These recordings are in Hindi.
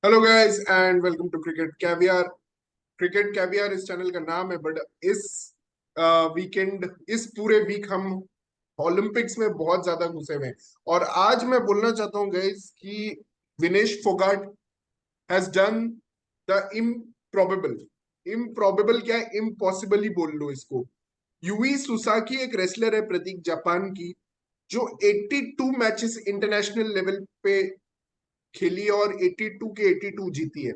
Hello guys and welcome to cricket caviar. Cricket caviar इस चैनल का नाम है, बट इस वीकेंड, इस पूरे वीक हम ओलंपिक्स में बहुत ज्यादा घुसे हुए हैं। और आज मैं बोलना चाहता हूँ गाइस कि Vinesh Phogat has done the improbable. Improbable क्या है, इम्पॉसिबल ही बोल लो इसको। यूई सुसाकी एक रेसलर है, प्रतीक, जापान की, जो 82 मैचेस इंटरनेशनल लेवल पे खेली है और 82 के 82 जीती है।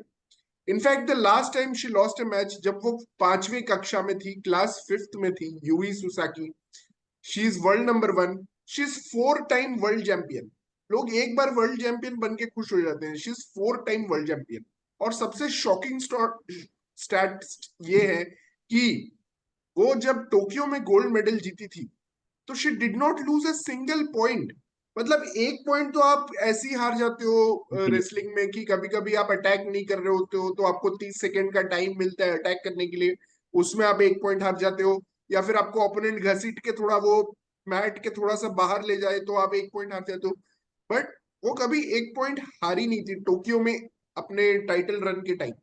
In fact the last time she lost a match जब वो पांचवी कक्षा में थी, क्लास फिफ्थ में थी, Yui Susaki. She is world number one. She is 4 time world champion. लोग एक बार वर्ल्ड चैंपियन बन के खुश हो जाते हैं, she is 4 time world champion. और सबसे शॉकिंग स्टैट ये है कि वो जब टोक्यो में गोल्ड मेडल जीती थी, तो she did not lose a single point. मतलब एक पॉइंट तो आप ऐसे ही हार जाते हो जी। रेसलिंग में, कि कभी कभी आप अटैक नहीं कर रहे होते हो तो आपको 30 सेकेंड का टाइम मिलता है अटैक करने के लिए, उसमें आप एक पॉइंट हार जाते हो। या फिर आपको ओपोनेंट घसीट के थोड़ा वो मैट के थोड़ा सा बाहर ले जाए तो आप एक पॉइंट हार जाते हो। बट वो कभी एक पॉइंट हारी नहीं थी टोक्यो में अपने टाइटल रन के टाइम।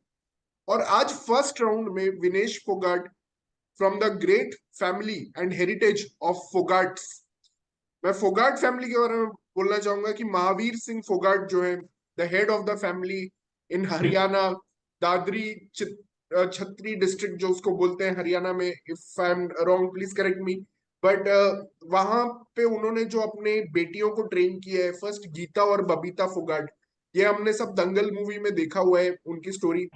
और आज फर्स्ट राउंड में Vinesh Phogat, from the great family and heritage of Phogats, मैं फोगाट फैमिली के बारे में बोलना चाहूंगा कि महावीर सिंह फोगाट जो है the head of the family in Haryana, Dadri Chhatri district जो उसको बोलते हैं हरियाणा में, if I am wrong please correct me. But वहां पे उन्होंने जो अपने बेटियों को ट्रेन किया है, फर्स्ट गीता और बबीता फोगाट, ये हमने सब दंगल मूवी में देखा हुआ है उनकी स्टोरी।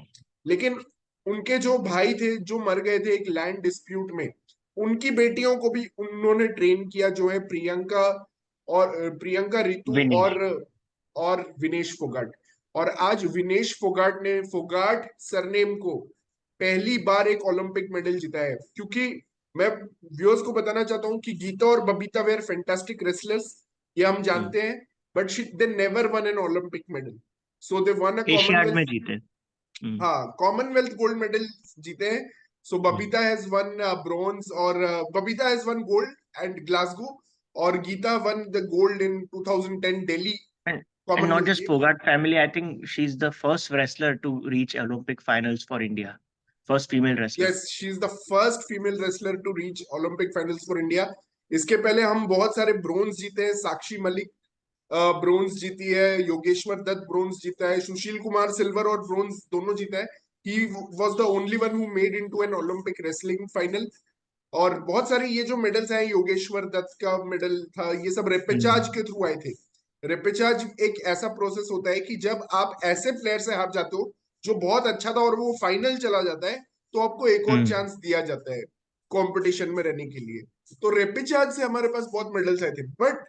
लेकिन उनके जो भाई थे जो मर गए थे एक लैंड डिस्प्यूट में, उनकी बेटियों को भी उन्होंने ट्रेन किया, जो है प्रियंका, और प्रियंका ऋतु विनेश। और विनेश फोगाट। और आज विनेश फोगाट ने फोगाट सरनेम को पहली बार एक ओलंपिक मेडल जिताया है। क्योंकि मैं व्यूअर्स को बताना चाहता हूं कि गीता और बबीता वेर फैंटास्टिक रेसलर्स, ये हम जानते हैं, but they never won an Olympic medal. So they won a Asiad में कॉमनवेल्थ, जीते। हम्म। हाँ, कॉमनवेल्थ गोल्ड मेडल जीते हैं। So hmm. Babita has won bronze, और Babita has won gold and Glasgow, और Geeta won the gold in 2010 Delhi And not Commonwealth just game. Fogart family, I think she's the first wrestler to reach Olympic finals for India. First female wrestler. Yes, she is the first female wrestler to reach Olympic finals for India. इसके पहले हम बहुत सारे ब्रोंज जीते हैं, साक्षी मलिक ब्रोंज जीती है, योगेश्वर दत्त ब्रोंज जीता है, सुशील कुमार सिल्वर और ब्रोंज दोनों जीता है। He was the only one who made in to an Olympic wrestling final. और बहुत सारे ये जो मेडल्स हैं, योगेश्वर दत्त का मेडल था, ये सब रेपेचाज हम्म। के थ्रू आए थे। रेपेचाज एक ऐसा प्रोसेस होता है कि जब आप ऐसे प्लेयर से हार जाते हो जो बहुत अच्छा था और वो फाइनल चला जाता है, तो आपको एक और हम्म। चांस दिया जाता है कंपटीशन में रहने के लिए। तो रेपेचाज से हमारे पास बहुत मेडल्स आए थे। बट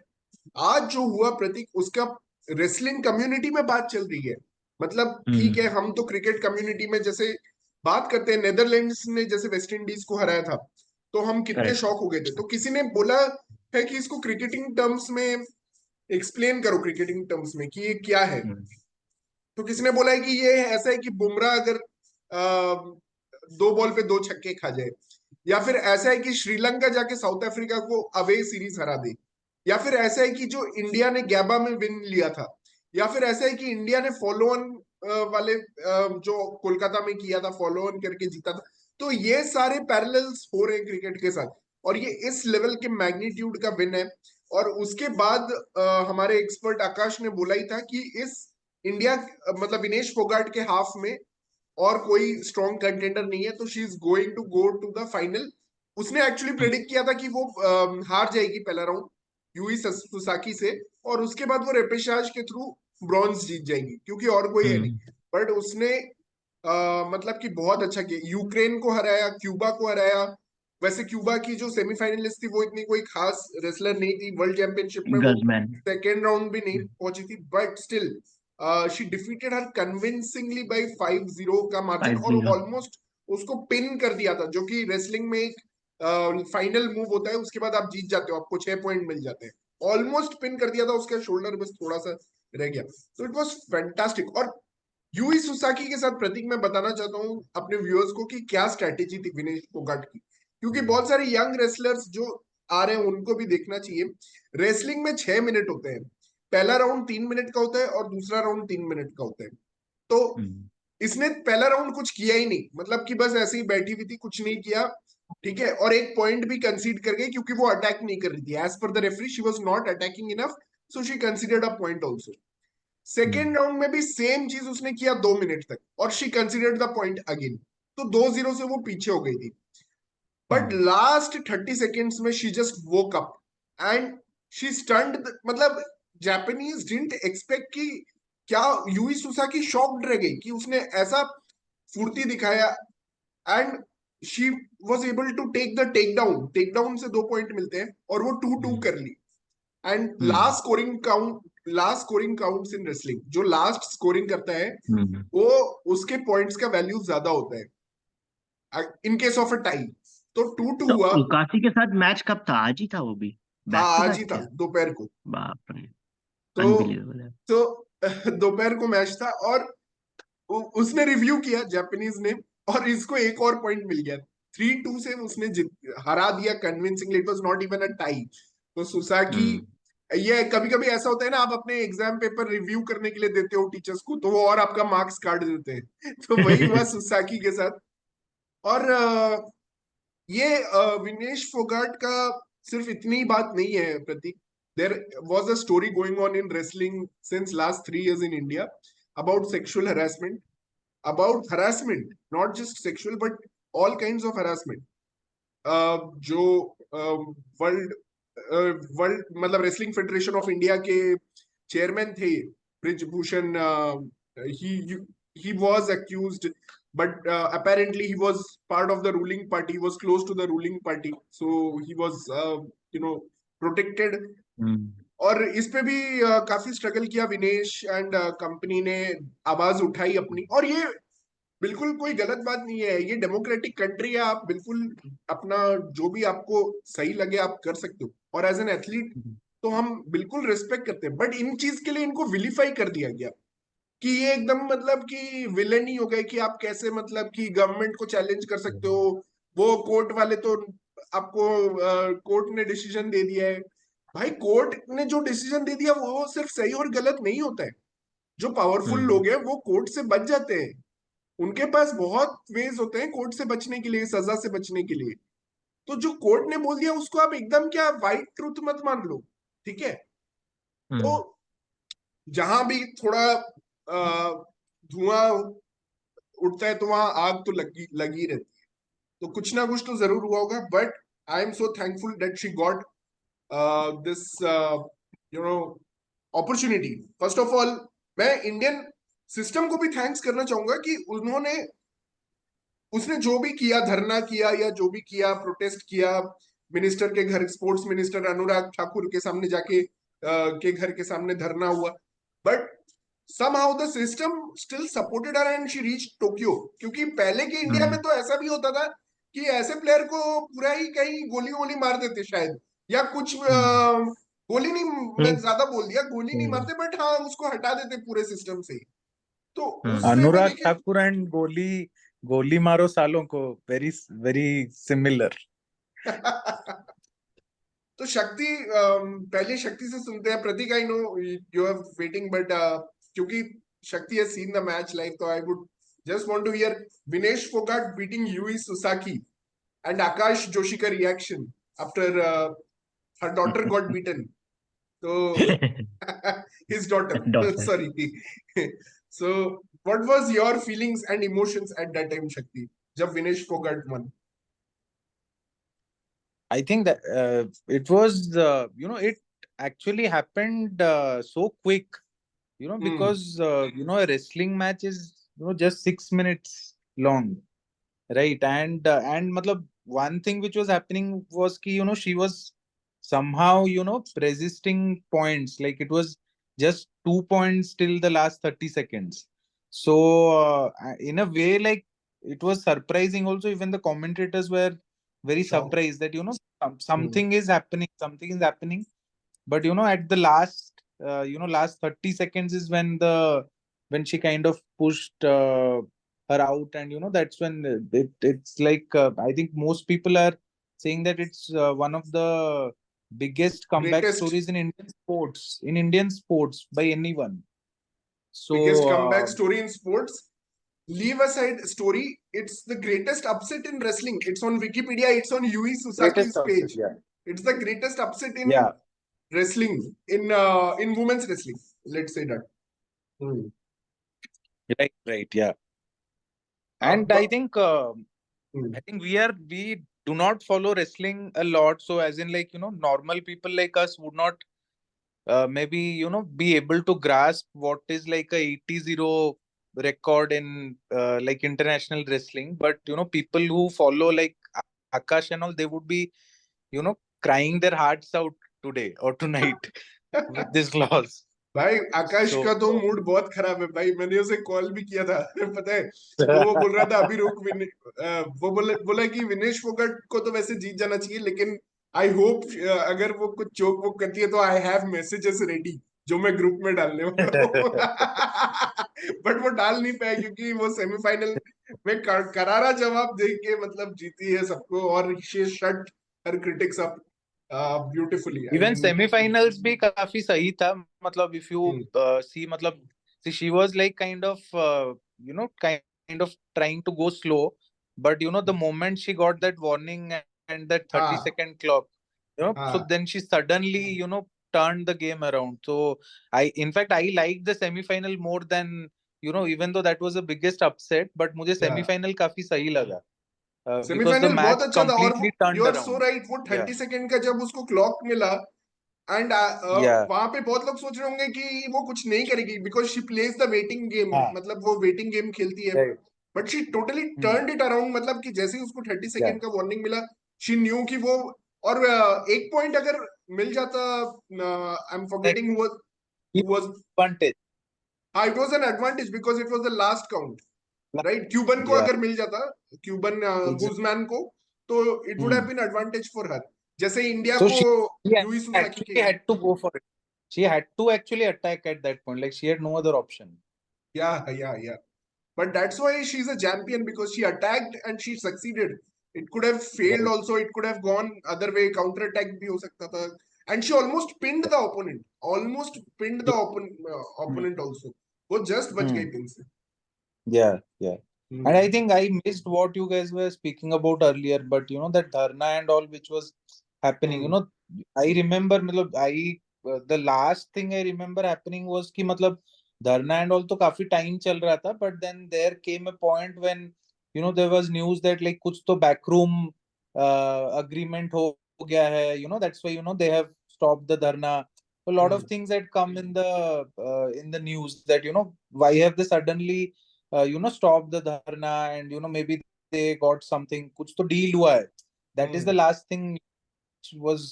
आज जो हुआ प्रतीक, उसका रेसलिंग कम्युनिटी में बात चल रही है। मतलब ठीक है, हम्म। हम तो क्रिकेट कम्युनिटी में जैसे बात करते हैं, नेदरलैंड्स ने जैसे वेस्ट इंडीज को हराया था, तो हम कितने करेक्ट। शॉक हो गए थे। तो किसी ने बोला है कि इसको क्रिकेटिंग टर्म्स में एक्सप्लेन करो, क्रिकेटिंग टर्म्स में कि ये क्या है। हम्म। तो किसी ने बोला है कि ये ऐसा है कि बुमराह अगर 2 बॉल पे 2 छक्के खा जाए, या फिर ऐसा है कि श्रीलंका जाके साउथ अफ्रीका को अवे सीरीज हरा दे, या फिर ऐसा है कि जो इंडिया ने गैबा में विन लिया था, या फिर ऐसा है कि इंडिया ने फॉलो ऑन वाले जो कोलकाता में किया था, फॉलो ऑन करके जीता था। तो ये सारे पैरेलल्स हो रहे हैं क्रिकेट के साथ, और ये इस लेवल के मैग्नीट्यूड का विन है। और उसके बाद हमारे एक्सपर्ट आकाश ने बोला ही था कि इस इंडिया, मतलब विनेश फोगाट के हाफ में और कोई स्ट्रॉन्ग कंटेंडर नहीं है, तो she is going to go to the final. उसने एक्चुअली प्रेडिक्ट किया था कि वो हार जाएगी पहला राउंड यूई सुसाकी से, और उसके बाद वो रेपेशाज के थ्रू ब्रॉन्ज जीत जाएगी, क्योंकि और कोई है नहीं। हम्म। बट उसने मतलब कि बहुत अच्छा किया, यूक्रेन को हराया, क्यूबा को हराया। वैसे क्यूबा की जो सेमीफाइनलिस्ट थी वो इतनी कोई खास रेसलर नहीं थी, वर्ल्ड चैंपियनशिप में वो गजमैन। सेकेंड राउंड भी नहीं पहुंची थी, but still she defeated her convincingly by 5-0 का मार्जिन, फाइव और जीरो ऑलमोस्ट उसको पिन कर दिया था, जो कि रेसलिंग में एक फाइनल मूव होता है, उसके बाद आप जीत जाते हो, आपको 6 पॉइंट मिल जाते हैं। ऑलमोस्ट पिन कर दिया था, उसका शोल्डर बस थोड़ा सा रह गया। तो इट वॉज फैंटास्टिक। और यूई सुसाकी के साथ प्रतीक मैं बताना चाहता हूँ अपने व्यूअर्स को कि क्या स्ट्रैटेजी थी विनेश फोगाट की, क्योंकि बहुत सारे यंग रेसलर्स जो आ रहे हैं उनको भी देखना चाहिए। रेसलिंग में 6 मिनट होते हैं, पहला राउंड 3 मिनट का होता है और दूसरा राउंड 3 मिनट का होता है। तो हम्म, इसने पहला राउंड कुछ किया ही नहीं, मतलब कि बस ऐसे ही बैठी हुई थी, कुछ नहीं किया, ठीक है। और एक पॉइंट भी कंसीड कर गई क्योंकि वो अटैक नहीं कर रही थी, as per the referee she was not attacking enough, so she conceded a point also. Second round में भी सेम चीज उसने किया 2 मिनट तक, और she conceded the point again, तो 2-0 से वो पीछे हो गई थी। बट हम्म, लास्ट 30 सेकेंड्स में she just woke up and she stunned, मतलब जापानीज डिडंट एक्सपेक्ट कि क्या, यूई सुसाकी शॉक्ड रह गई कि उसने ऐसा फुर्ती दिखाया, and she was able to take down से 2 पॉइंट मिलते हैं, और वो 2-2 हम्म, कर ली। And hmm, last scoring counts in wrestling, जो लास्ट स्कोरिंग करता है हम्म। वो, उसके पॉइंट्स का वैल्यू ज्यादा होता है in case of a tie. तो 2-2 तो हुआ। उकासी के साथ मैच कब था? आज ही था वो भी? हाँ, बैक टू आज ही बैक था क्या? दोपहर को। बाप रे, तो अनबिलीवेबल है। तो दोपहर को मैच था, और उसने रिव्यू किया जापानीज ने, और इसको एक और पॉइंट मिल गया। 3-2 से उसने हरा दिया convincingly, it was not even a tie. तो सुसाकी, हम्म। ये कभी कभी ऐसा होता है ना, आप अपने एग्जाम पेपर रिव्यू करने के लिए देते हो टीचर्स को, तो वो और आपका मार्क्स काट देते हैं। तो वही हुआ सुसाकी के साथ। और ये विनेश फोगाट का सिर्फ इतनी ही बात नहीं है Prateek. There was a story going on in wrestling since last 3 years in India about sexual harassment, not just sexual but all kinds of harassment। जो वर्ल्ड वर्ल्ड मतलब रेसलिंग फेडरेशन ऑफ इंडिया के चेयरमैन थे, ब्रिजभूषण, ही he was accused, but apparently he was part of the ruling party, he was close to the ruling party, so he was you know protected। हम्म, और इस पे भी काफी स्ट्रगल किया विनेश एंड कंपनी ने, आवाज उठाई अपनी। और ये बिल्कुल कोई गलत बात नहीं है, ये डेमोक्रेटिक कंट्री है, आप बिल्कुल अपना जो भी आपको सही लगे आप कर सकते हो, और एज एन एथलीट हम्म, तो हम बिल्कुल रिस्पेक्ट करते हैं। बट इन चीज के लिए इनको विलीफाई कर दिया गया कि ये एकदम मतलब कि विलेन ही हो गए, कि आप कैसे मतलब कि गवर्नमेंट को चैलेंज कर सकते हो। वो कोर्ट वाले तो आपको, कोर्ट ने डिसीजन दे दिया है। भाई कोर्ट ने जो डिसीजन दे दिया वो सिर्फ सही और गलत नहीं होता है। जो पावरफुल हम्म, लोग हैं वो कोर्ट से बच जाते हैं, उनके पास बहुत वेज होते हैं कोर्ट से बचने के लिए, सजा से बचने के लिए। तो जो कोर्ट ने बोल दिया उसको आप एकदम क्या वाइट ट्रूथ मत मान लो, ठीक है। तो हम्म। जहां भी थोड़ा धुआं उठता है तो वहां आग तो लगी लगी रहती है। तो कुछ ना कुछ तो जरूर हुआ होगा, but I am so thankful that she got this no opportunity. First of all मैं इंडियन सिस्टम को भी थैंक्स करना चाहूंगा कि उन्होंने, उसने जो भी किया, धरना किया या जो भी किया, प्रोटेस्ट किया, मिनिस्टर के घर, स्पोर्ट्स मिनिस्टर अनुराग ठाकुर के सामने जाके के घर के सामने धरना हुआ, but somehow the system still supported her and she reached Tokyo. क्योंकि पहले के इंडिया में हम्म, तो ऐसा भी होता था कि ऐसे प्लेयर को पूरा ही कहीं गोली वोली मार देते शायद, या कुछ हम्म, गोली नहीं, मैं हम्म, ज्यादा बोल दिया, गोली नहीं हम्म। मारते बट हाँ उसको हटा देते पूरे सिस्टम से ही। तो हम्म, उसमें मैं अनुराग देखे। ठाकुर एंड गोली गोली मारो सालों को वेरी वेरी सिमिलर। तो शक्ति, पहले शक्ति से सुनते हैं। Prateek I know you are waiting, but क्योंकि Shakti has seen the match live, तो I would just want to hear Vinesh Phogat beating Yui Susaki and Akash Joshi ka reaction after her daughter got beaten. So his daughter, daughter. sorry. So what was your feelings and emotions at that time, Shakti? जब Vinesh Phogat won? I think that it was it actually happened so quick, Hmm. because a wrestling match is just 6 minutes long, right? And matlab, one thing which was happening was ki, she was somehow resisting points, like it was just 2 points till the last 30 seconds. So in a way, like, it was surprising also. Even the commentators were very Shocked. surprised that Hmm. something is happening. But at the last 30 seconds is when she kind of pushed her out. And that's when it's like, I think most people are saying that it's one of the biggest comeback Greatest. stories in Indian sports by anyone. Biggest So comeback story in sports. Leave aside story. It's the greatest upset in wrestling. It's on Wikipedia. It's on Yui greatest Sasaki's upset, page. yeah. It's the greatest upset in Yeah, wrestling, in women's wrestling. Let's say that. Hmm. right, yeah. Uh, And but, hmm. I think we do not follow wrestling a lot. So as in like, normal people like us would not maybe, be able to grasp what is like a 80-0 record in like international wrestling. But, people who follow like Akash and all, they would be, crying their hearts out today or tonight with this loss. भाई आकाश So का तो मूड बहुत खराब है भाई. मैंने उसे कॉल भी किया था. पता है, तो वो बोल रहा था अभी रुक. वो बोला कि विनेश फोगट को तो वैसे जीत जाना चाहिए, लेकिन आई होप अगर वो कुछ चोक वोक करती है तो आई हैव मैसेजेस रेडी जो मैं ग्रुप में डालने वाला हूँ. बट वो डाल नहीं पाया क्योंकि वो सेमीफाइनल में करारा जवाब दे के मतलब जीती है सबको, और she shut her critics up beautifully. I even mean, semifinals भी काफी सही था. मतलब इफ यू सी, मतलब she was like kind of trying to go slow, but the moment she got that warning and that 30-second clock, so हाँ. then she suddenly turned the game around. So in fact I liked the semi-final more than, even though that was the biggest upset, but मुझे Yeah. semi-final काफी सही लगा because the सेमीफाइनल बहुत match अच्छा था. और completely you turned are so around. Right. वो Yeah, 30 सेकंड का जब उसको क्लॉक मिला, एंड yeah, वहां पे बहुत लोग सोच रहे होंगे कि वो कुछ नहीं करेगी because she plays the waiting game. हाँ, मतलब वो वेटिंग गेम खेलती है. right. But she totally Hmm. Turned it around. मतलब कि जैसे ही उसको 30 Yeah. सेकंड का वार्निंग मिला, शी न्यू कि वो, और एक पॉइंट अगर मिल जाता, I am Like forgetting who was. advantage. हाँ, it was an advantage because it was the last count, right. Cuban को Yeah, अगर मिल जाता, क्यूबन exactly. गुजमैन को, तो it would have Hmm. Been advantage for her. जैसे इंडिया So को she यूई सुसाकी actually के. had to go for it. She had to actually attack at that point. Like she had no other option. Yeah. But that's why she's a champion, because she attacked and she succeeded. It could have failed Right. also. It could have gone other way. Counter attack भी हो सकता था. And she almost pinned the opponent. Almost pinned the Hmm. opponent also. वो just बच Hmm. गई pin से. Yeah, yeah. And I Hmm. think I missed what you guys were speaking about earlier, but that dharna and all which was happening, Hmm. I remember, matlab, the last thing I remember happening was कि मतलब dharna and all तो काफी time चल रहा था, but then there came a point when there was news that like कुछ तो backroom agreement हो गया है, that's why they have stopped the dharna. A lot of Hmm. things had come in the news that why have they suddenly stop the dharna, and maybe they got something, कुछ तो deal हुआ है. That is the Hmm. last thing which was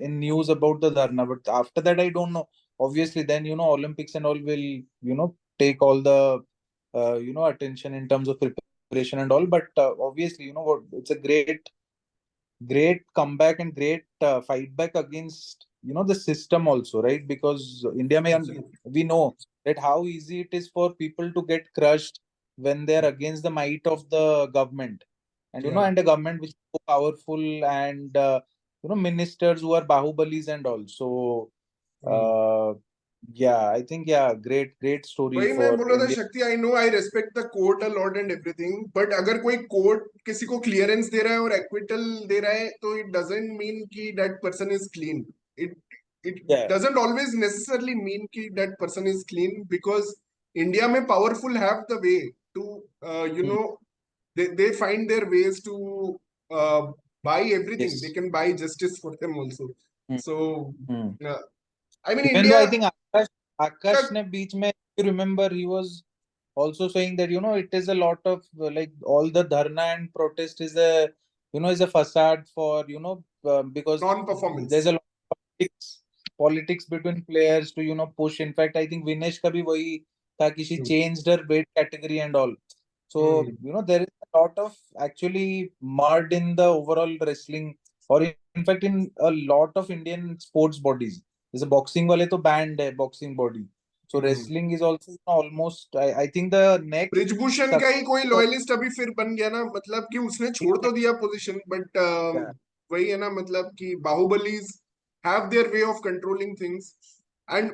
in news about the dharna. But after that, I don't know. Obviously, then Olympics and all will take all the attention in terms of preparation and all. But obviously, what, it's a great comeback and great fight back against the system also, right? Because India may, Absolutely. we know that how easy it is for people to get crushed when they are against the might of the government, and Yeah. and the government which is so powerful, and ministers who are bahubalis and all. So Hmm. yeah, I think, yeah, great story वही मैं for बोल रहा था, India. शक्ति. I know, I respect the court a lot and everything, but अगर कोई कोर्ट किसी को क्लियरेंस दे रहा है और एक्विटल दे रहा है, तो इट डजंट मीन कि that person is clean. It it Yeah. Doesn't always necessarily mean कि that person is clean, because India में powerful have the way to, you Hmm. No, they find their ways to buy everything. They Yes. can buy justice for them also. Hmm. So Hmm. I mean, Even though India I think का. Akash ne beech mein, you remember, he was also saying that it is a lot of like all the dharna and protest is a is a facade for because Non performance. there's a lot of politics between players to push. In fact, I think Vinesh ka bhi wahi tha ki she changed her weight category and all. So there is a lot of actually mud in the overall wrestling, or in fact in a lot of Indian sports bodies. जैसे बॉक्सिंग वाले तो बैंड है boxing body. So wrestling is also almost, I think the next Brijbhushan का ही कोई लॉयलिस्ट अभी फिर बन गया ना. मतलब कि उसने छोड़ तो दिया पोजीशन, बट वही है ना. मतलब कि Bahubalis have their way of controlling things. And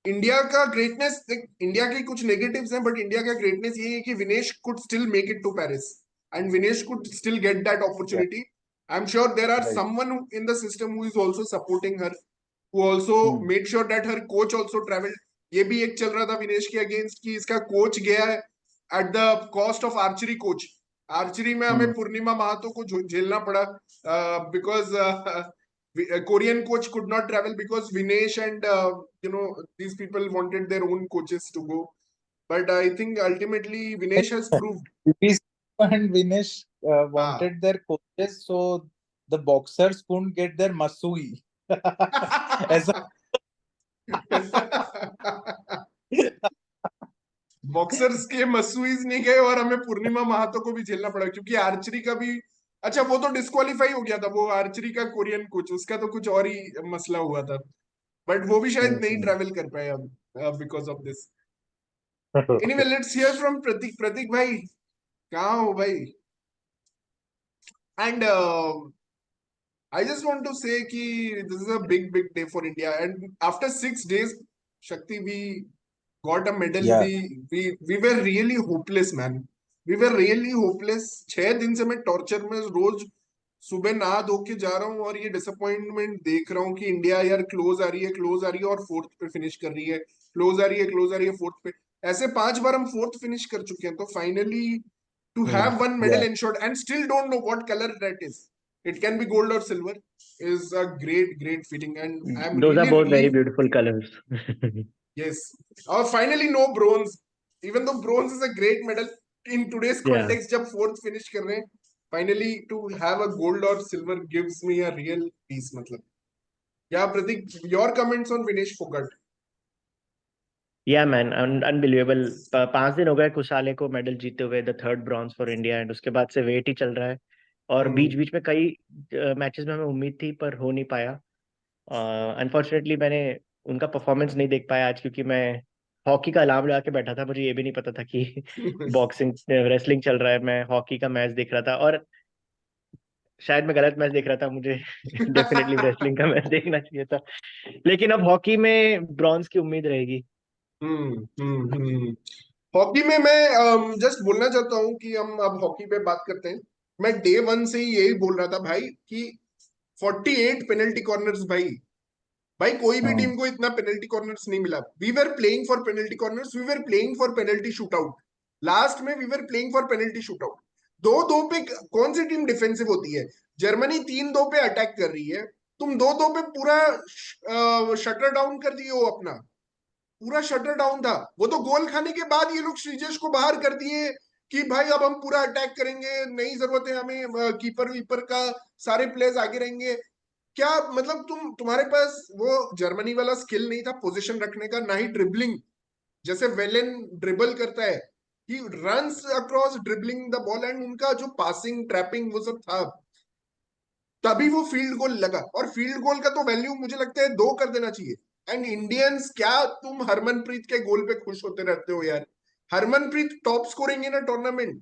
India का ग्रेटनेस, इंडिया के कुछ नेगेटिव्स हैं, बट इंडिया का ग्रेटनेस ये है कि Vinesh could still make it to Paris and Vinesh could still get that Yeah, opportunity. I am sure there are right. Someone in the system who is also supporting her, who also Hmm. made sure that her coach also traveled. ये भी एक चल रहा था विनेश के अगेंस्ट कि इसका कोच गया है at the cost of archery coach. Archery में हमें Hmm. पूर्णिमा महातो को झेलना पड़ा because Korean coach could not travel because Vinesh and these people wanted their own coaches to go. But I think ultimately Vinesh has proved. Vinesh and Vinesh Ah. wanted their coaches, so the boxers couldn't get their masui. ऐसा बॉक्सर्स के मसूइज नहीं गए और हमें पूर्णिमा महातो को भी झेलना पड़ा क्योंकि आर्चरी का भी. अच्छा वो तो डिस्क्वालीफाई हो गया था, वो आर्चरी का कोरियन कोच, उसका तो कुछ और ही मसला हुआ था. बट वो भी शायद नहीं हम्म. ट्रैवल कर पाया because of this. Anyway let's hear from Prateek. Prateek भाई कहाँ हो भाई? And I just want to say कि this is a big day for India, and after 6 days, Shakti, we got a medal. Yeah. We were really hopeless, man. We were really hopeless. 6 दिन से मैं टॉर्चर में रोज सुबह नहा धो के जा रहा हूँ और ये डिसअपॉइंटमेंट देख रहा हूँ कि इंडिया यार क्लोज आ रही है, क्लोज आ रही है और फोर्थ पे फिनिश कर रही है, क्लोज आ रही है, क्लोज आ रही है फोर्थ पे. ऐसे 5 बार हम फोर्थ फिनिश कर चुके हैं, तो finally to have one medal Yeah. ensured and still don't know what color that is. It can be gold or silver. Is a great feeling, and I'm Those are really both very relieved. beautiful colors. Yes, finally no bronze. Even though bronze is a great medal in today's Yeah. context, जब fourth finish कर रहे हैं, finally to have a gold or silver gives me a real peace. मतलब, yeah, Pratik, your comments on Vinesh Fogart. Yeah, man, unbelievable. 5 दिन हो गए कुशाले को मेडल जीते हुए, the third bronze for India, and उसके बाद से वेट ही चल रहा है. और बीच बीच में कई मैचेस में हमें उम्मीद थी पर हो नहीं पाया. अनफॉर्चुनेटली मैंने उनका परफॉर्मेंस नहीं देख पाया आज, क्योंकि मैं हॉकी का अलार्म लगा के बैठा था. मुझे ये भी नहीं पता था कि बॉक्सिंग रेसलिंग चल रहा है. मैं हॉकी का मैच देख रहा था, और शायद मैं गलत मैच देख रहा था. मुझे डेफिनेटली रेसलिंग का मैच देखना चाहिए था. लेकिन अब हॉकी में ब्रॉन्ज की उम्मीद रहेगी. हम्म. हॉकी में मैं जस्ट बोलना चाहता हूँ कि हम अब हॉकी पे बात करते हैं. मैं डे वन से ही यही बोल रहा था भाई कि 48 पेनल्टी कॉर्नर्स भाई. भाई कोई भी टीम को इतना पेनल्टी कॉर्नर्स नहीं मिला. We were playing for penalty corners, we were playing for penalty shootout. Last में we were playing for penalty shootout. 2-2 पे कौन सी टीम डिफेंसिव होती है? जर्मनी 3-2 पे अटैक कर रही है, तुम 2-2 पे पूरा शटर डाउन कर दिए हो अपना. पूरा शटर डाउन था. वो तो गोल खाने के बाद ये लोग श्रीजेश को बाहर कर दिए कि भाई अब हम पूरा अटैक करेंगे, नहीं जरूरत है हमें कीपर वीपर का, सारे प्लेयर्स आगे रहेंगे. क्या मतलब तुम्हारे पास वो जर्मनी वाला स्किल नहीं था पोजीशन रखने का, ना ही ड्रिबलिंग. जैसे वेलेन ड्रिबल करता है, he runs across dribbling the ball, and उनका जो पासिंग ट्रैपिंग वो सब था, तभी वो फील्ड गोल लगा. और फील्ड गोल का तो वैल्यू मुझे लगता है 2 कर देना चाहिए. एंड इंडियंस, क्या तुम हरमनप्रीत के गोल पे खुश होते रहते हो यार? Harmanpreet top scoring in a tournament.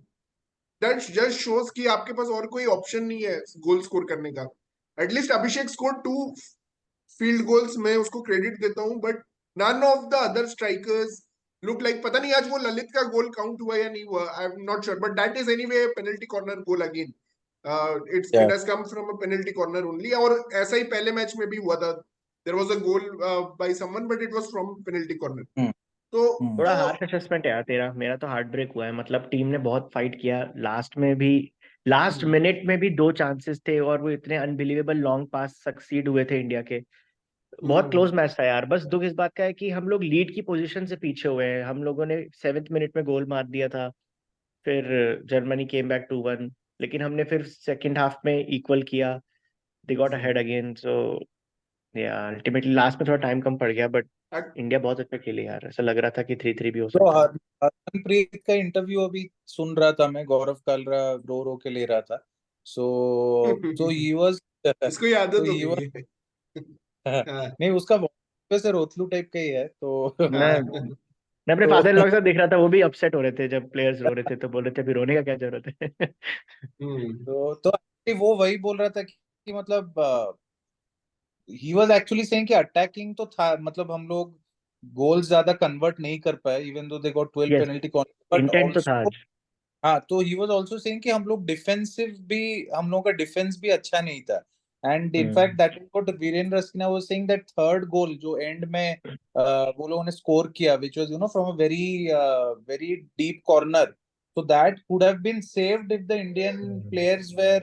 That just shows कि आपके पास और कोई ऑप्शन नहीं है गोल स्कोर करने का. At least Abhishek score 2 field goals, मैं उसको क्रेडिट देता हूं, but none of the other strikers look like. पता नहीं आज वो ललित का गोल काउंट हुआ या नहीं हुआ, I am not sure, but that is anyway penalty corner goal again. It Yeah. Has come from a penalty corner only. और ऐसा ही पहले मैच में भी हुआ था, there was a goal by someone but it was from penalty corner. Hmm. तो Hmm. थोड़ा वो हार्श असेसमेंट है यार तेरा. मेरा तो हार्ट ब्रेक हुआ है. मतलब टीम ने बहुत फाइट किया लास्ट में भी. लास्ट मिनट में भी 2 चांसेस थे और वो इतने अनबिलीवेबल लॉन्ग पास सक्सीड हुए थे इंडिया के. बहुत क्लोज मैच था यार. बस दुख इस बात का है कि हम लोग लीड की पोजीशन से पीछे हुए हैं. हम लोगों ने 7th मिनट में गोल मार दिया था. फिर जर्मनी केम बैक 2-1, लेकिन हमने फिर सेकंड हाफ में इक्वल किया. They got ahead again. So yeah ultimately last में थोड़ा टाइम कम पड़ गया, बट इंडिया बहुत अच्छा खेली यार. ऐसा लग रहा था कि 3-3 भी हो तो सकता है. हरमनप्रीत का इंटरव्यू अभी सुन रहा था मैं, गौरव कालरा रो रो के ले रहा था. सो ही वाज इसको ये तो आदत हो ही गई वाज है. हाँ. नहीं, उसका वैसे रोतलू टाइप का ही है तो मैं हाँ. मैं अपने तो फादर इन लॉ के साथ देख रहा था. वो भी अपसेट हो रहे थे जब प्लेयर्स रो रहे थे, तो बोल रहे थे अभी रोने का क्या जरूरत है. हम्म. तो वो वही बोल रहा था कि मतलब ही वाज एक्चुअली सेइंग कि अटैकिंग तो था, मतलब हम लोग गोल्स ज्यादा कन्वर्ट नहीं कर पाए, even though they got 12 yes, penalty corner, but intent तो था ऑल्सो आज। हाँ, तो ही वाज आल्सो सेइंग कि हम लोग डिफेंसिव भी, हम लोगों का डिफेंस भी अच्छा नहीं था। And in fact hmm. That is what Virendra Rasquinha was saying, that third goal जो एंड में वो लोगों ने स्कोर किया, which was from a very very deep corner, so that could have been saved if the Indian players were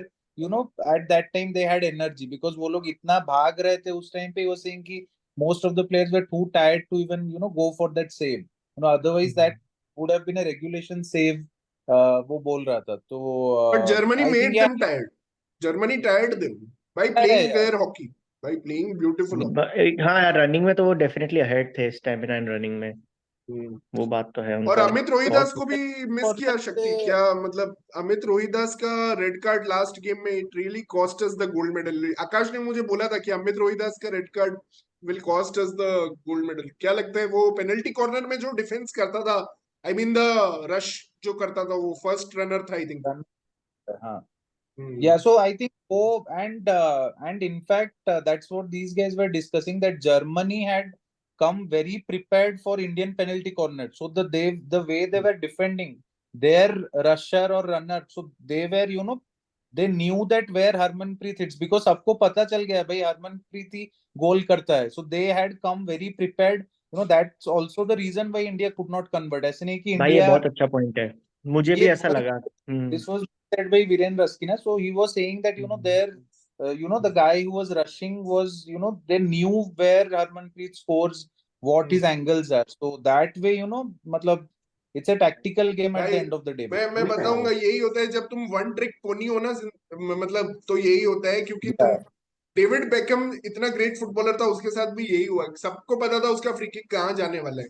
at that time they had energy, because वो लोग इतना भाग रहे थे उस टाइम पे, he was saying कि most of the players were too tired to even go for that save, otherwise that would have been a regulation save, वो बोल रहा था। But तो Germany आई थिंक made यार, them tired. Germany tired them by है playing यार, their hockey, by playing beautiful hockey. हाँ यार, रनिंग में तो वो डेफिनेटली अहेड थे, स्टेमिना एंड रनिंग में, हम्म। वो बात तो है और उनका। अमित और रोहिदास को भी मिस किया कॉर्नर शक्ति से क्या, मतलब अमित रोहिदास का रेड कार्ड लास्ट गेम में it really cost us the gold medal. Akash ने मुझे बोला था कि अमित रोहिदास का red card will cost us the gold medal. क्या लगता है, वो पेनल्टी कॉर्नर में जो डिफेंस करता था, आई मीन द रश जो करता था, वो फर्स्ट रनर था आई थिंक। हाँ, हम्म। yeah, so I think and in fact that's what these guys were discussing, that Germany had come very prepared for Indian penalty corner, so the way they were defending their rusher or runner, so they were they knew that where Harmanpreet hits, because सबको पता चल गया भाई Harmanpreet ही गोल करता है, so they had come very prepared, that's also the reason why India could not convert, ऐसे नहीं कि भाई ये इंडिया, बहुत अच्छा पॉइंट है, मुझे भी ये ऐसा लगा। this was said by Viren Raskina. So he was saying that there, the guy who was rushing was, they knew where Harmanpreet scores, what his angles are. So that way, matlab, it's a tactical game at भाई the end of the day. मैं बताऊंगा, यही होता है जब तुम वन ट्रिक पोनी हो ना, मतलब तो यही होता है, क्योंकि तुम, Yeah. डेविड बेकम इतना ग्रेट फुटबॉलर था, उसके साथ भी यही हुआ, सबको पता था उसका फ्री किक कहाँ जाने वाला है।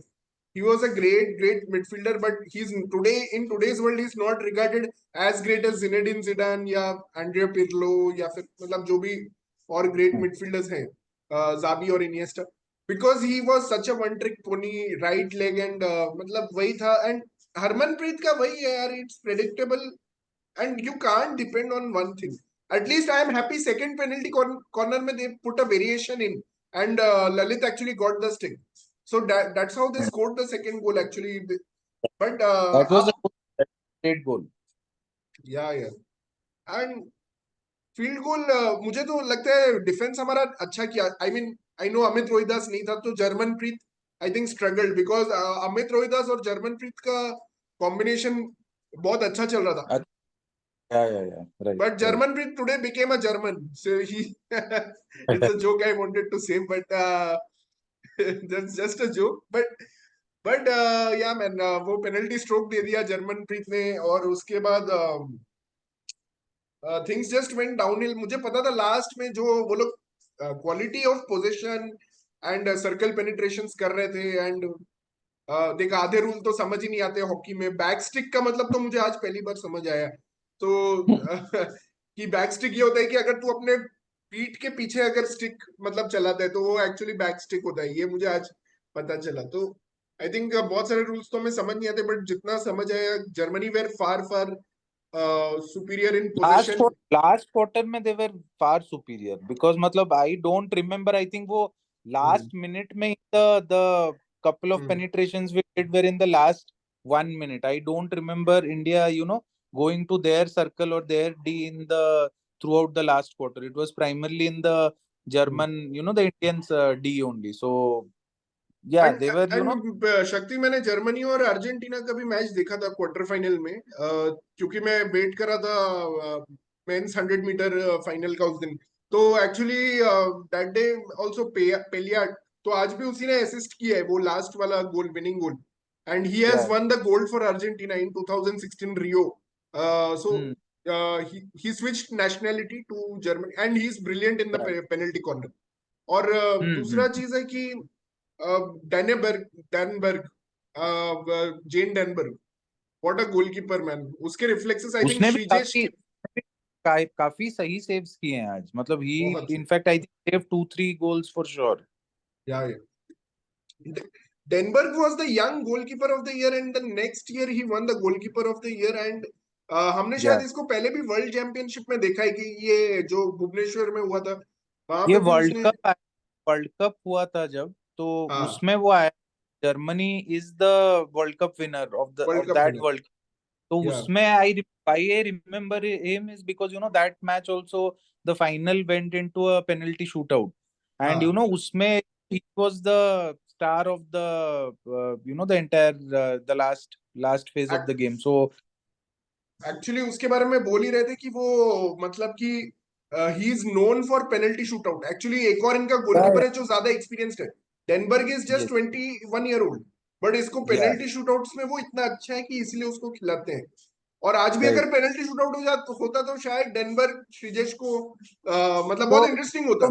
he was a great midfielder, but he's today, in today's world, he's not regarded as great as Zinedine Zidane या Andrea Pirlo या फिर मतलब जो भी और great midfielders हैं, Xavi और Iniesta, because he was such a one trick pony, right leg and मतलब वही था। and हरमनप्रीत का वही है यार, it's predictable and you can't depend on one thing. At least I am happy second penalty corner में they put a variation in, and Lalit actually got the stick. So that's how they scored the second goal actually. But That was up, a great goal. yeah. And field goal, मुझे तो लगता है डिफेंस हमारा अच्छा किया। I mean, I know Amit Rohidas नहीं था, तो Jarmanpreet I think struggled because Amit Rohidas और जर्मनप्रीत का कॉम्बिनेशन बहुत अच्छा चल रहा था। Yeah. Right. But Germanpreet today became a German. So he, it's a joke I wanted to say, but that's just a joke. But yeah man, वो penalty stroke दे दिया जर्मनप्रीत ने, और उसके बाद थिंग्स जस्ट वेंट डाउनहिल। मुझे पता था लास्ट में जो वो लोग quality of position and circle penetrations कर रहे थे, एंड देखा आधे रूल तो समझ ही नहीं आते हॉकी में। बैक स्टिक का मतलब तो मुझे आज पहली बार समझ आया। तो कि बैक स्टिक ये होता है कि अगर तू अपने पीठ के पीछे अगर स्टिक मतलब चलाता है तो वो एक्चुअली बैक स्टिक होता है, ये मुझे आज पता चला। तो आई थिंक बहुत सारे रूल्स तो हमें समझ नहीं आते, बट जितना समझ आया, Germany were far far superior in position. Last quarter में they were far superior, because मतलब I don't remember, I think वो last minute में the couple of penetrations we did were in the last 1 minute. I don't remember India going to their circle or their D in the throughout the last quarter. It was primarily in the German, the Indians D only. So yeah, and they were शक्ति, मैंने जर्मनी और अर्जेंटीना का भी मैच देखा था क्वार्टर फाइनल में, क्योंकि मैं वेट कर रहा था मेंस 100 मीटर फाइनल का उस दिन। तो एक्चुअली दैट डे आल्सो पेलिया, तो आज भी उसी ने असिस्ट किया है वो लास्ट वाला goal, winning goal, and he has yeah. Won the gold for Argentina in 2016 Rio. So he switched nationality to Germany and he is brilliant in the penalty corner. और दूसरा चीज है कि डैनबर्ग डैनबर्ग जेन डैनबर्ग, व्हाट अ गोलकीपर मैन। उसके रिफ्लेक्सेस आई थिंक उसने भी श्रीजेश के काफी सही सेव्स किए हैं आज, मतलब ही बहुत से। In fact I think save 2-3 goals for sure. Yeah Danneberg was the young goalkeeper of the year and the next year he won the goalkeeper of the year. And हमने शायद इसको पहले भी वर्ल्ड चैंपियनशिप में देखा है कि ये जो भुवनेश्वर में हुआ था, वहां ये पे भी उसने। वर्ल्ड कप हुआ था जब, तो हाँ उसमें वो आया Germany is the World Cup winner of World Cup that winner. World Cup. तो Yeah. उसमें I remember him is because that match also the final went into a penalty shootout, and उसमें he was the star of the the entire the last phase of the game. So actually उसके बारे में बोल ही रहे थे कि वो मतलब कि he is known for penalty shootout. Actually एक और इनका गोलकीपर है जो ज्यादा एक्सपीरियंस्ड है. Danneberg is just 21 year old, but इसको पेनल्टी शूटआउट्स में वो इतना अच्छा है कि इसलिए उसको खिलाते हैं. और आज भी अगर पेनल्टी शूटआउट होता तो शायद डेनबर्ग श्रीजेश को मतलब बहुत इंटरेस्टिंग होता.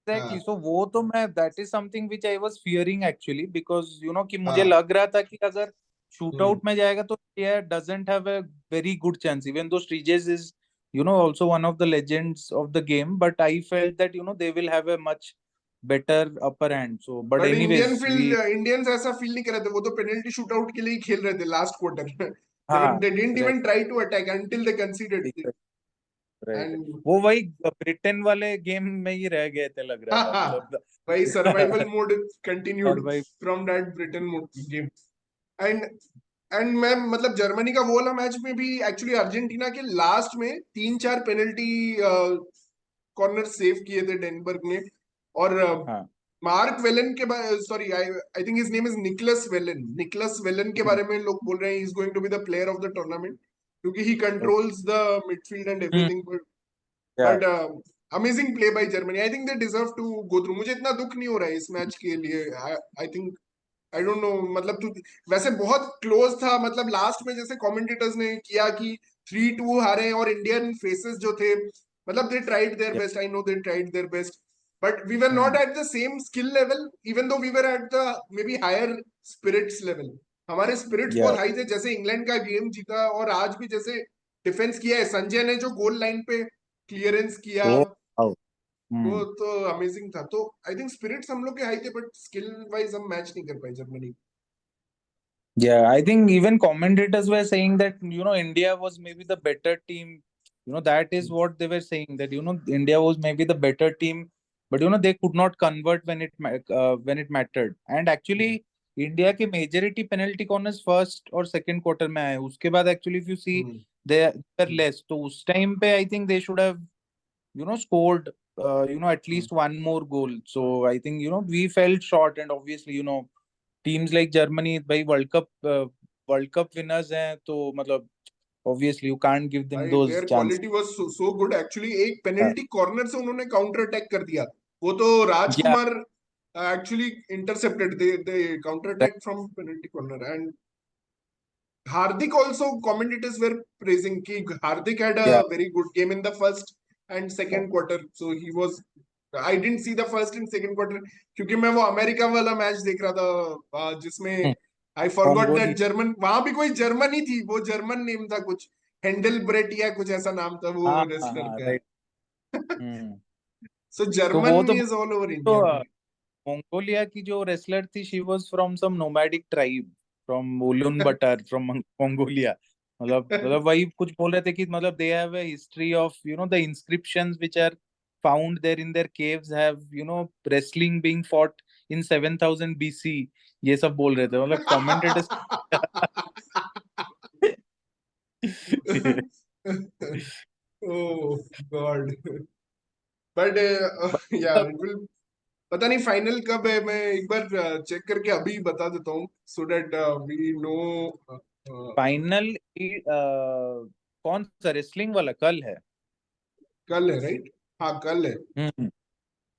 Exactly. So वो तो मैं that is something which I was fearing actually because कि मुझे हाँ. लग रहा था कि अगर shootout में जाएगा तो India doesn't have a very good chance even though Srijes is also one of the legends of the game, but I felt that they will have a much better upper hand. So but but anyways we Indians ऐसा फील नहीं कर रहे थे. वो तो पेनल्टी शूटआउट के लिए ही खेल रहे थे लास्ट क्वार्टर. हाँ they didn't right, even try to attack until they conceded. right. And वो वही ब्रिटेन वाले गेम में ही रह गए थे लग रहा था मतलब वही survival mode continued Survive. From that Britain game. And मैं मतलब जर्मनी का वो वाला मैच में भी एक्चुअली अर्जेंटीना के लास्ट में 3-4 पेनल्टी कॉर्नर सेव किए थे डेनबर्ग ने. और मार्क वेलन के sorry I think his name is Niklas Wellen के बारे में लोग बोल रहे हैं is going to be the player of the tournament क्योंकि he controls the midfield and everything. But amazing play by Germany. I think they deserve to go through. मुझे इतना दुख नहीं हो रहा है इस मैच के लिए. I think I don't know मतलब वैसे बहुत क्लोज था. मतलब लास्ट में जैसे कमेंटेटर्स ने किया कि 3-2 हारे और इंडियन फेसेस जो थे मतलब they tried their best. I know they tried their best but we were not at the same skill level even though we were at the maybe higher spirits level. हमारे स्पिरिट्स बहुत हाई थे. जैसे इंग्लैंड का गेम जीता और आज भी जैसे डिफेंस किया है संजय ने जो गोल लाइन पे क्लियरेंस किया वो तो अमेजिंग था. तो आई थिंक स्पिरिट्स हम लोग के हाई थे बट स्किल वाइज हम मैच नहीं कर पाए Germany. Yeah, I think even commentators were saying that India was maybe the better team. That is what they were saying, that India was maybe the better team, but they could not convert when it mattered. And actually India के majority penalty corners first और second quarter में आए. उसके बाद actually if you see they are less. तो उस time पे I think they should have scored at least one more goal. So I think we fell short, and obviously teams like Germany भाई वर्ल्ड कप विनर्स हैं तो मतलब obviously you can't give them those their chances. quality was so good actually. एक पेनल्टी कॉर्नर से उन्होंने काउंटर अटैक कर दिया. वो तो राजकुमार actually intercepted. They counter attacked from penalty corner. And Hardik also, commentators were praising कि Hardik had a very good game in the first and second quarter. So he was I didn't see the first and second quarter क्योंकि मैं वो अमेरिका वाला मैच देख रहा था जिसमें I forgot that German. वहां भी कोई जर्मन ही थी. वो जर्मन नेम था कुछ हैंडल ब्रेट या कुछ ऐसा नाम था वो रेसलर का. So German is all over India. Mongolia की जो रेसलर थी she was from some nomadic tribe from Ulan Bator from Mongolia. मतलब वही कुछ बोल रहे थे कि मतलब they have a history of the inscriptions which are found there in their caves have wrestling being fought in 7000 BC. ये सब बोल रहे थे मतलब commentators. Oh God. But yeah, it will. पता नहीं फाइनल कब है. मैं एक बार चेक करके अभी बता देता हूँ so that we know. Final कौन सा रेसलिंग वाला कल है? कल है राइट. हाँ कल है.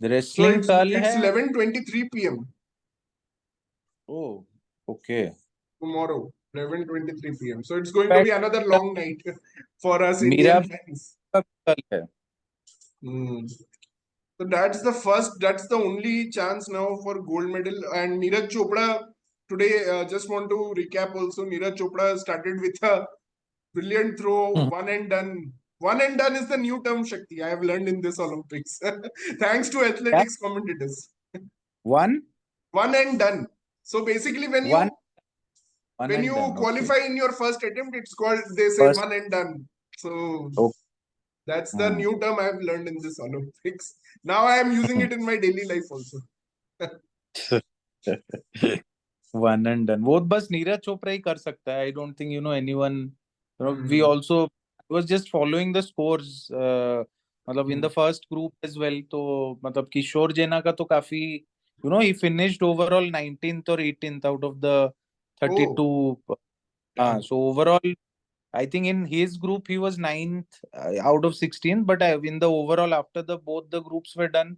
So रेसलिंग कल it's है. 11:23 p.m. Oh, okay. tomorrow 11:23 p.m. So it's going to be another long night for us Indian fans. कल है. So that's the only chance now for gold medal. And Neeraj Chopra today, just want to recap also, Neeraj Chopra started with a brilliant throw, one and done. One and done is the new term, Shakti. I have learned in this Olympics. Thanks to athletics commentators. One and done. So basically when you qualify in your first attempt, it's called, they say one and done. So that's the new term I have learned in this Olympics. Now I am using it in my daily life also. One and done, वो बस नीरज चोपड़ा ही कर सकता है। I don't think anyone, we hmm also was just following the scores, मतलब in the hmm. First group as well. तो मतलब किशोर जेना का तो काफी, ही फिनिश्ड ओवरऑल 19th और 18th आउट ऑफ द ओ 32। हाँ, dam. so overall I think in his group he was ninth out of 16, but in the overall after the both the groups were done,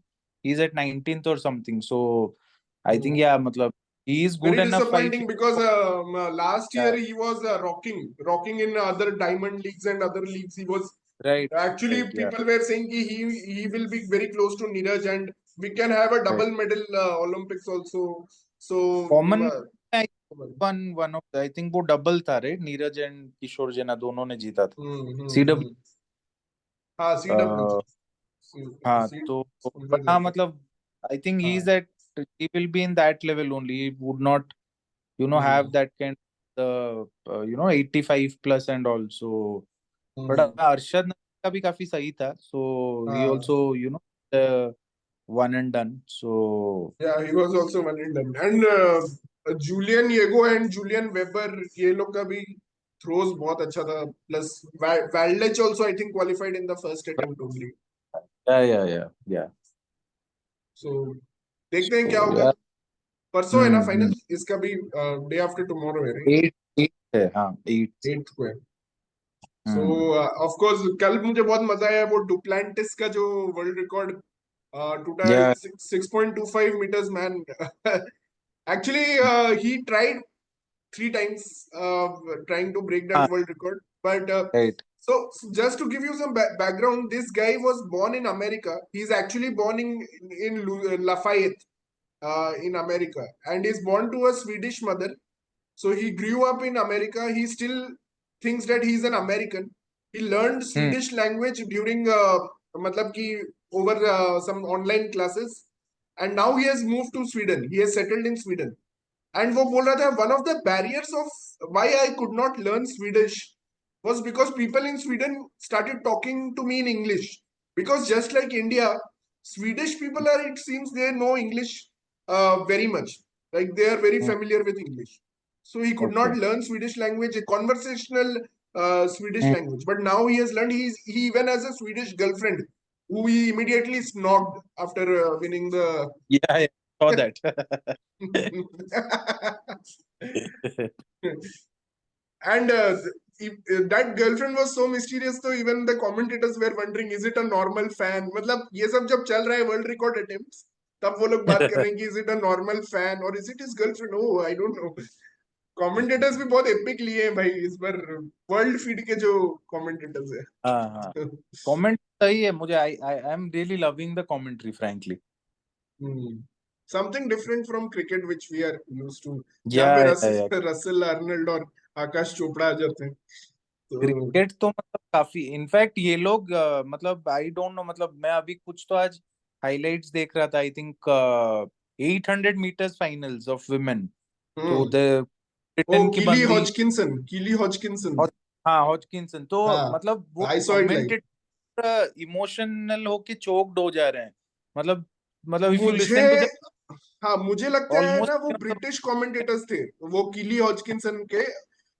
he's at 19th or something. So I think yeah, matlab he is good Very enough. I disappointing feel. because last year Yeah, he was rocking in other diamond leagues and other leagues. He was right, actually right, yeah, people were saying he will be very close to Neeraj and we can have a right. double medal Olympics also. So Common I one of I think वो double था, right? नीरज and किशोर जेना दोनों ने जीता था। CW, हम्म। हाँ CW हाँ सी तो but something हाँ like that। मतलब I think हाँ he will be in that level only. He would not have hmm that kind of 85 plus and also. But hmm. Arshad का भी काफी सही था. So he हाँ also one and done. So yeah, he was also one and done. And Julian Yego and Julian Weber ये लोग का भी throws बहुत अच्छा था. Plus Valdech also I think qualified in the first attempt only. yeah. So देखते हैं क्या So होगा. yeah. परसों है ना Hmm. फाइनल. इसका भी day after tomorrow है right? Eight है, हाँ 8. 8th को है. So Hmm. of course कल मुझे बहुत मजा आया वो डुप्लांटिस का जो वर्ल्ड रिकॉर्ड टूटा Yeah, 6.25 meters man. Actually he tried 3 times trying to break that हाँ, world record. But right. so just to give you some background, this guy was born in America. He's actually born in Lafayette in America, and he's born to a Swedish mother. So he grew up in America. He still thinks that he's an American. He learned Hmm. Swedish language during मतलब कि over some online classes, and now he has moved to Sweden. He has settled in Sweden. And वो बोल रहा था one of the barriers of why I could not learn Swedish was because people in Sweden started talking to me in English. Because just like India, Swedish people are, it seems they know English very much. Like they are very Hmm. familiar with English. So he could not Okay. learn Swedish language, a conversational Swedish Hmm. language. But now he has learned. He even has a Swedish girlfriend who he immediately snogged after winning the Yeah, saw that. and that girlfriend was so mysterious so even the commentators were wondering is it a normal fan मतलब ये सब जब चल रहा है वर्ल्ड रिकॉर्ड अटेम्प्ट्स तब वो लोग बात कर रहे हैं कि is it a normal fan or is it his girlfriend oh I don't know commentators भी बहुत एपिक लिए हैं भाई इस बार वर्ल्ड फीड के जो commentators हाँ, हाँ. है Comment सही है. मुझे I am really loving the commentary, frankly. something different from cricket which we are used to जहाँ पे Yeah. रसल अर्नल्ड और आकाश चोपड़ा आ जाते हैं तो क्रिकेट तो मतलब काफी, इनफैक्ट ये लोग मतलब आई डोंट नो, मतलब मैं अभी कुछ तो आज हाइलाइट्स देख रहा था. I think 800 meters finals of women. तो हम्म द ओ ब्रिटेन की बंदी, कीली हॉजकिंसन हाँ हॉजकिंसन, तो हाँ मतलब वो I saw it live commentator emotional होके चोक्ड हो जा रहे हैं. मतलब इफ यू मुझे लिसन टू द हाँ मुझे लगता है ना वो ऑलमोस्ट, मतलब ब्रिटिश कमेंटेटर्स थे वो कीली हॉजकिंसन के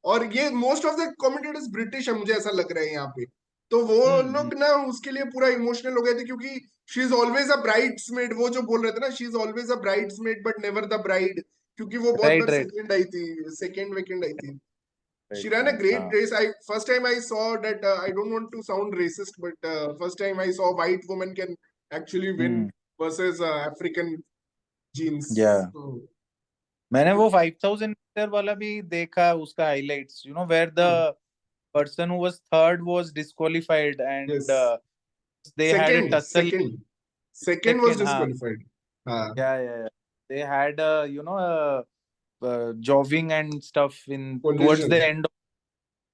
और ये most of the commentators British है मुझे ऐसा लग रहा है यहाँ पे तो वो लोग ना उसके लिए पूरा इमोशनल हो गए थे क्योंकि she is always a bridesmaid वो जो बोल रहे थे ना she is always a bridesmaid but never the bride क्योंकि वो बहुत बार राइट राइट सेकंड आई थी सेकंड वेकेंड आई थी she right ran a right, great हाँ. race. I first time I saw that I don't want to sound racist, but first time I saw white woman can actually win hmm. versus African genes. या So, मैंने वो 5000 मीटर वाला भी देखा, उसका highlights, where the hmm, person who was third was disqualified, and yes. they had a Second, tussle. second, second was Second, हाँ. disqualified. Yeah. They had jogging and stuff in towards Collision. the end.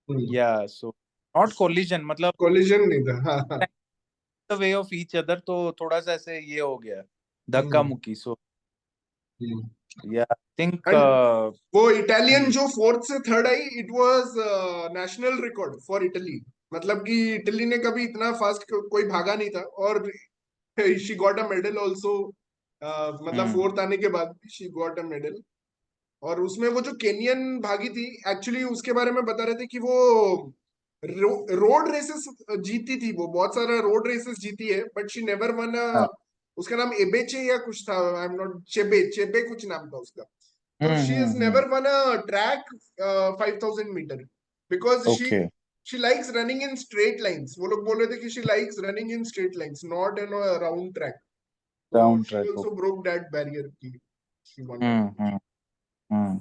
Hmm. Yeah, so not collision, मतलब Collision नहीं था. हाँ. the way of each other, तो थोड़ा सा ऐसे ये हो गया, धक्का Hmm. मुक्की. So Hmm. yeah, I think And वो इटालियन hmm, जो फोर्थ से third I it was national record for Italy मतलब कि इटली ने कभी इतना फास्ट कोई भागा नहीं था और she got a medal also मतलब hmm, फोर्थ आने के बाद शी गॉट अ मेडल और उसमें वो जो केनियन भागी थी, एक्चुअली उसके बारे में बता रहे थे कि वो रोड रेसेस जीती थी, वो बहुत सारा रोड रेसेस जीती है, बट शी नेवर वन हाँ, उसका नाम एबेचे या कुछ था, आई एम नॉट, चेबे चेबे कुछ नाम था उसका। तो she is hmm. Never won a track 5000 metre because okay. she likes running in straight lines. वो लोग बोल रहे थे कि she likes running in straight lines, not in a round track. So round she track. also broke that barrier कि she won that. Hmm. Hmm.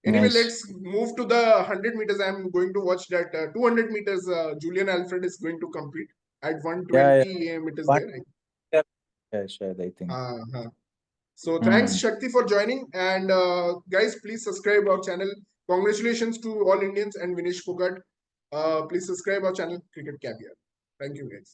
Anyway, nice. let's move to the 100 meters. I'm going to watch that 200 meters. Julian Alfred is going to compete at या 1:20 a.m. It is one there. है शायद, I think. So thanks hmm. Shakti for joining, and guys, please subscribe our channel. Congratulations to all Indians and Vinesh Phogat. Please subscribe our channel, Cricket Caviar. Thank you, guys.